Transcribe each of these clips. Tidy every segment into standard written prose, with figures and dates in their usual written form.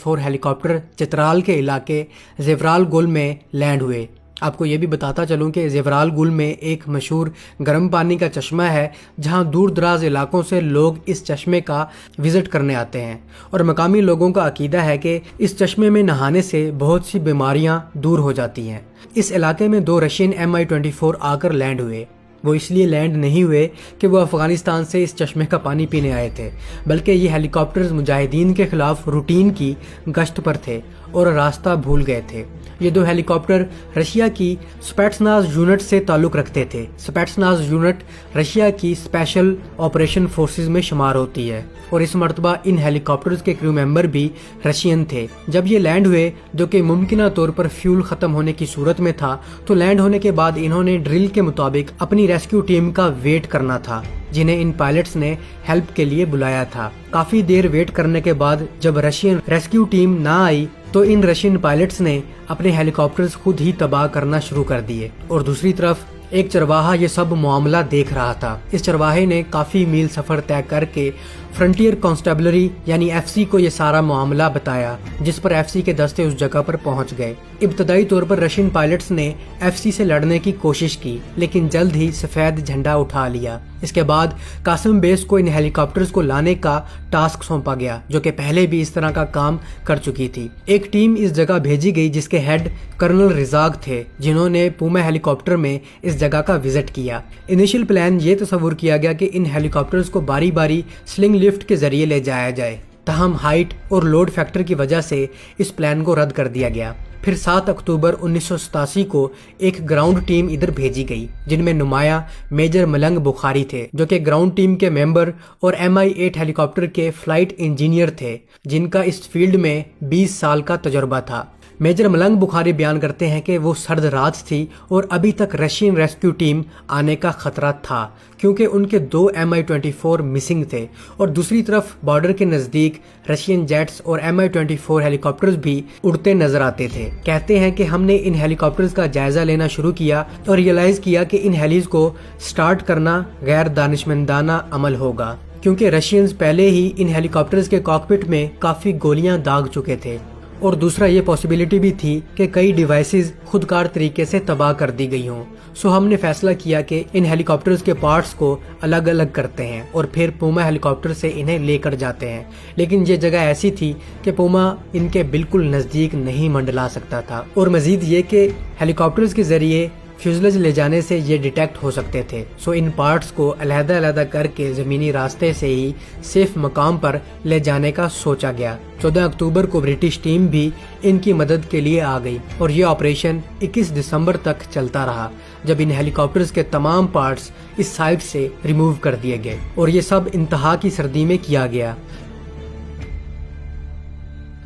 MI-24 ہیلی copter Chitral کے علاقے زیورال گل میں لینڈ ہوئے۔ آپ کو یہ بھی بتاتا چلوں کہ زیورال گل میں ایک مشہور گرم پانی کا چشمہ ہے جہاں دور دراز علاقوں سے لوگ اس چشمے کا وزٹ کرنے آتے ہیں، اور مقامی لوگوں کا عقیدہ ہے کہ اس چشمے میں نہانے سے بہت سی بیماریاں دور ہو جاتی ہیں۔ اس علاقے میں 2 رشین MI-24 آ کر لینڈ ہوئے۔ وہ اس لیے لینڈ نہیں ہوئے کہ وہ افغانستان سے اس چشمے کا پانی پینے آئے تھے، بلکہ یہ ہیلی کاپٹرز مجاہدین کے خلاف روٹین کی گشت پر تھے اور راستہ بھول گئے تھے۔ یہ 2 ہیلی کاپٹر رشیا کی سپیٹسناز یونٹ سے تعلق رکھتے تھے۔ سپیٹسناز یونٹ رشیا کی اسپیشل آپریشن فورسز میں شمار ہوتی ہے، اور اس مرتبہ ان ہیلی کاپٹرز کے کریو ممبر بھی رشین تھے۔ جب یہ لینڈ ہوئے، جو کہ ممکنہ طور پر فیول ختم ہونے کی صورت میں تھا، تو لینڈ ہونے کے بعد انہوں نے ڈرل کے مطابق اپنی ریسکیو ٹیم کا ویٹ کرنا تھا، جنہیں ان پائلٹس نے ہیلپ کے لیے بلایا تھا۔ کافی دیر ویٹ کرنے کے بعد جب رشین ریسکیو ٹیم نہ آئی تو ان رشین پائلٹس نے اپنے ہیلی کاپٹرز خود ہی تباہ کرنا شروع کر دیے، اور دوسری طرف ایک چرواہا یہ سب معاملہ دیکھ رہا تھا۔ اس چرواہے نے کافی میل سفر طے کر کے فرنٹیئر کانسٹیبلری یعنی FC کو یہ سارا معاملہ بتایا، جس پر FC کے دستے اس جگہ پر پہنچ گئے۔ ابتدائی طور پر رشین پائلٹس نے FC سے لڑنے کی کوشش کی، لیکن جلد ہی سفید جھنڈا اٹھا لیا۔ اس کے بعد قاسم بیس کو ان ہیلی کاپٹرز کو لانے کا ٹاسک سونپا گیا، جو کہ پہلے بھی اس طرح کا کام کر چکی تھی۔ ایک ٹیم اس جگہ بھیجی گئی جس کے ہیڈ کرنل رزاق تھے، جنہوں نے پوما ہیلی کاپٹر میں اس جگہ کا وزٹ کیا۔ انیشل پلان یہ تصور کیا گیا کہ ان ہیلی کاپٹرز کو باری باری سلنگ لفٹ کے ذریعے لے جایا جائے، تاہم ہائٹ اور لوڈ فیکٹر کی وجہ سے اس پلان کو رد کر دیا گیا۔ پھر 7 اکتوبر 1987 کو ایک گراؤنڈ ٹیم ادھر بھیجی گئی، جن میں نمایاں میجر ملنگ بخاری تھے، جو کہ گراؤنڈ ٹیم کے ممبر اور MI-8 ہیلی کاپٹر کے فلائٹ انجینئر تھے، جن کا اس فیلڈ میں 20 سال کا تجربہ تھا۔ میجر ملنگ بخاری بیان کرتے ہیں کہ وہ سرد رات تھی اور ابھی تک رشین ریسکیو ٹیم آنے کا خطرہ تھا، کیونکہ ان کے 2 MI-24 مسنگ تھے، اور دوسری طرف بارڈر کے نزدیک رشین جیٹس اور MI-24 ہیلی کاپٹرز بھی اڑتے نظر آتے تھے۔ کہتے ہیں کہ ہم نے ان ہیلی کاپٹرز کا جائزہ لینا شروع کیا اور ریئلائز کیا کہ ان ہیلیز کو سٹارٹ کرنا غیر دانشمندانہ عمل ہوگا، کیونکہ رشینز پہلے ہی ان ہیلی کاپٹرز کے کاکپٹ میں کافی گولیاں داغ چکے تھے، اور دوسرا یہ پاسبلٹی بھی تھی کہ کئی ڈیوائسز خودکار طریقے سے تباہ کر دی گئی ہوں۔ سو ہم نے فیصلہ کیا کہ ان ہیلی کاپٹرز کے پارٹس کو الگ الگ کرتے ہیں اور پھر پوما ہیلی کاپٹر سے انہیں لے کر جاتے ہیں، لیکن یہ جگہ ایسی تھی کہ پوما ان کے بالکل نزدیک نہیں منڈلا سکتا تھا، اور مزید یہ کہ ہیلی کاپٹرز کے ذریعے فیوزلج لے جانے سے یہ ڈیٹیکٹ ہو سکتے تھے۔ سو ان پارٹس کو علیحدہ علیحدہ کر کے زمینی راستے سے ہی سیف مقام پر لے جانے کا سوچا گیا۔ 14 اکتوبر کو برٹش ٹیم بھی ان کی مدد کے لیے آ گئی، اور یہ آپریشن 21 دسمبر تک چلتا رہا، جب ان ہیلی کاپٹرز کے تمام پارٹس اس سائٹ سے ریموو کر دیے گئے، اور یہ سب انتہا کی سردی میں کیا گیا۔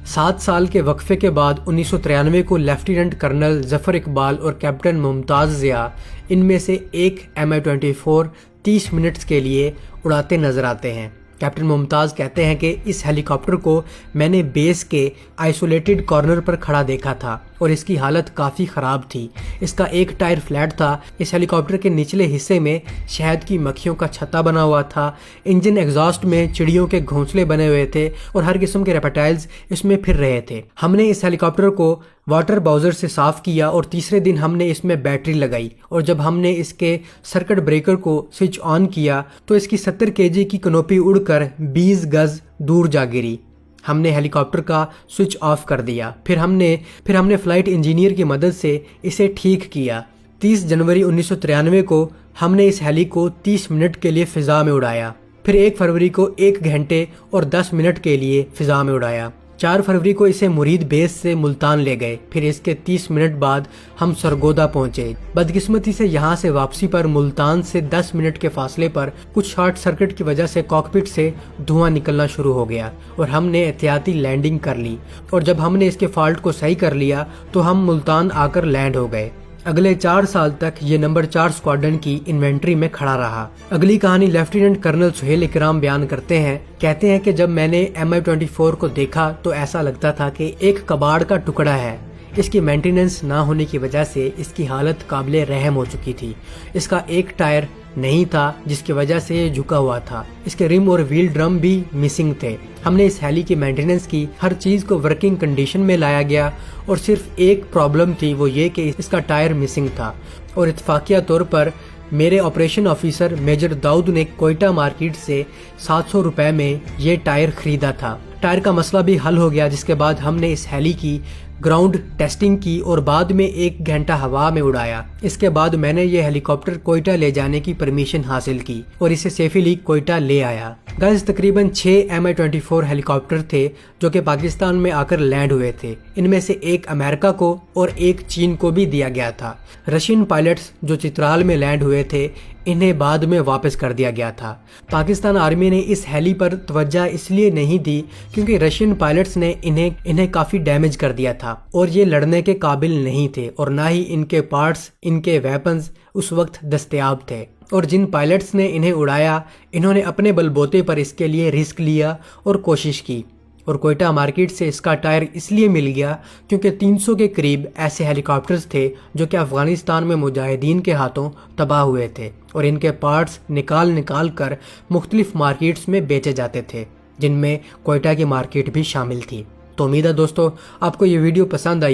7 سال کے وقفے کے بعد 1993 کو لیفٹیننٹ کرنل ظفر اقبال اور کیپٹن ممتاز ضیاء ان میں سے ایک MI-24 30 منٹس کے لیے اڑاتے نظر آتے ہیں۔ کیپٹن ممتاز کہتے ہیں کہ اس ہیلی کاپٹر کو میں نے بیس کے آئسولیٹڈ کارنر پر کھڑا دیکھا تھا، اور اس کی حالت کافی خراب تھی۔ اس کا ایک ٹائر فلیٹ تھا۔ اس ہیلی کاپٹر کے نچلے حصے میں شہد کی مکھیوں کا چھتا بنا ہوا تھا۔ انجن ایگزاسٹ میں چڑیوں کے گھونسلے بنے ہوئے تھے، اور ہر قسم کے ریپٹائلز اس میں پھر رہے تھے۔ ہم نے اس ہیلی کاپٹر کو واٹر باؤزر سے صاف کیا، اور تیسرے دن ہم نے اس میں بیٹری لگائی، اور جب ہم نے اس کے سرکٹ بریکر کو سوئچ آن کیا تو اس کی 70 kg کی کنوپی اڑ کر 20 گز دور جا گری۔ ہم نے ہیلی کاپٹر کا سوئچ آف کر دیا، پھر ہم نے فلائٹ انجینئر کی مدد سے اسے ٹھیک کیا۔ 30 جنوری 1993 کو ہم نے اس ہیلی کو 30 منٹ کے لیے فضا میں اڑایا، پھر 1 فروری کو 1 گھنٹے اور 10 منٹ کے لیے فضا میں اڑایا۔ 4 فروری کو اسے مرید بیس سے ملتان لے گئے، پھر اس کے 30 منٹ بعد ہم سرگودا پہنچے۔ بدقسمتی سے یہاں سے واپسی پر ملتان سے 10 منٹ کے فاصلے پر کچھ شارٹ سرکٹ کی وجہ سے کاکپٹ سے دھواں نکلنا شروع ہو گیا، اور ہم نے احتیاطی لینڈنگ کر لی، اور جب ہم نے اس کے فالٹ کو صحیح کر لیا تو ہم ملتان آ کر لینڈ ہو گئے۔ اگلے 4 سال تک یہ نمبر 4 اسکواڈرن کی انوینٹری میں کھڑا رہا۔ اگلی کہانی لیفٹیننٹ کرنل سہیل اکرام بیان کرتے ہیں۔ کہتے ہیں کہ جب میں نے MI-24 کو دیکھا تو ایسا لگتا تھا کہ ایک کباڑ کا ٹکڑا ہے۔ اس کی مینٹیننس نہ ہونے کی وجہ سے اس کی حالت قابل رحم ہو چکی تھی۔ اس کا ایک ٹائر نہیں تھا جس کی وجہ سے یہ جھکا ہوا تھا۔ اس کے رم اور ویل ڈرم بھی مسنگ تھے۔ ہم نے اس ہیلی کی مینٹیننس کی، ہر چیز کو ورکنگ کنڈیشن میں لایا گیا اور صرف ایک پرابلم تھی، وہ یہ کہ اس کا ٹائر مسنگ تھا، اور اتفاقیہ طور پر میرے آپریشن آفیسر میجر داؤد نے کوئٹہ مارکیٹ سے 700 روپے میں یہ ٹائر خریدا تھا۔ ٹائر کا مسئلہ بھی حل ہو گیا، جس کے بعد ہم نے اس ہیلی کی گراؤنڈ ٹیسٹنگ کی اور بعد میں 1 گھنٹہ ہوا میں اڑایا۔ اس کے بعد میں نے یہ ہیلی کاپٹر کوئٹہ لے جانے کی پرمیشن حاصل کی اور اسے سیفلی کوئٹہ لے آیا۔ گائز تقریباً 6 Mi-24 ہیلی کاپٹر تھے جو کہ پاکستان میں آ کر لینڈ ہوئے تھے۔ ان میں سے ایک امریکہ کو اور ایک چین کو بھی دیا گیا تھا۔ رشین پائلٹس جو چترال میں لینڈ ہوئے تھے انہیں بعد میں واپس کر دیا گیا تھا۔ پاکستان آرمی نے اس ہیلی پر توجہ اس لیے نہیں دی کیونکہ رشین پائلٹس نے انہیں کافی ڈیمیج کر دیا تھا اور یہ لڑنے کے قابل نہیں تھے، اور نہ ہی ان کے پارٹس، ان کے ویپنز اس وقت دستیاب تھے، اور جن پائلٹس نے انہیں اڑایا انہوں نے اپنے بل بوتے پر اس کے لیے رسک لیا اور کوشش کی، اور کوئٹہ مارکیٹ سے اس کا ٹائر اس لیے مل گیا کیونکہ 300 کے قریب ایسے ہیلی کاپٹرز تھے جو کہ افغانستان میں مجاہدین کے ہاتھوں تباہ ہوئے تھے، اور ان کے پارٹس نکال کر مختلف مارکیٹس میں بیچے جاتے تھے، جن میں کوئٹہ کی مارکیٹ بھی شامل تھی۔ تو امید ہے دوستو آپ کو یہ ویڈیو پسند آئی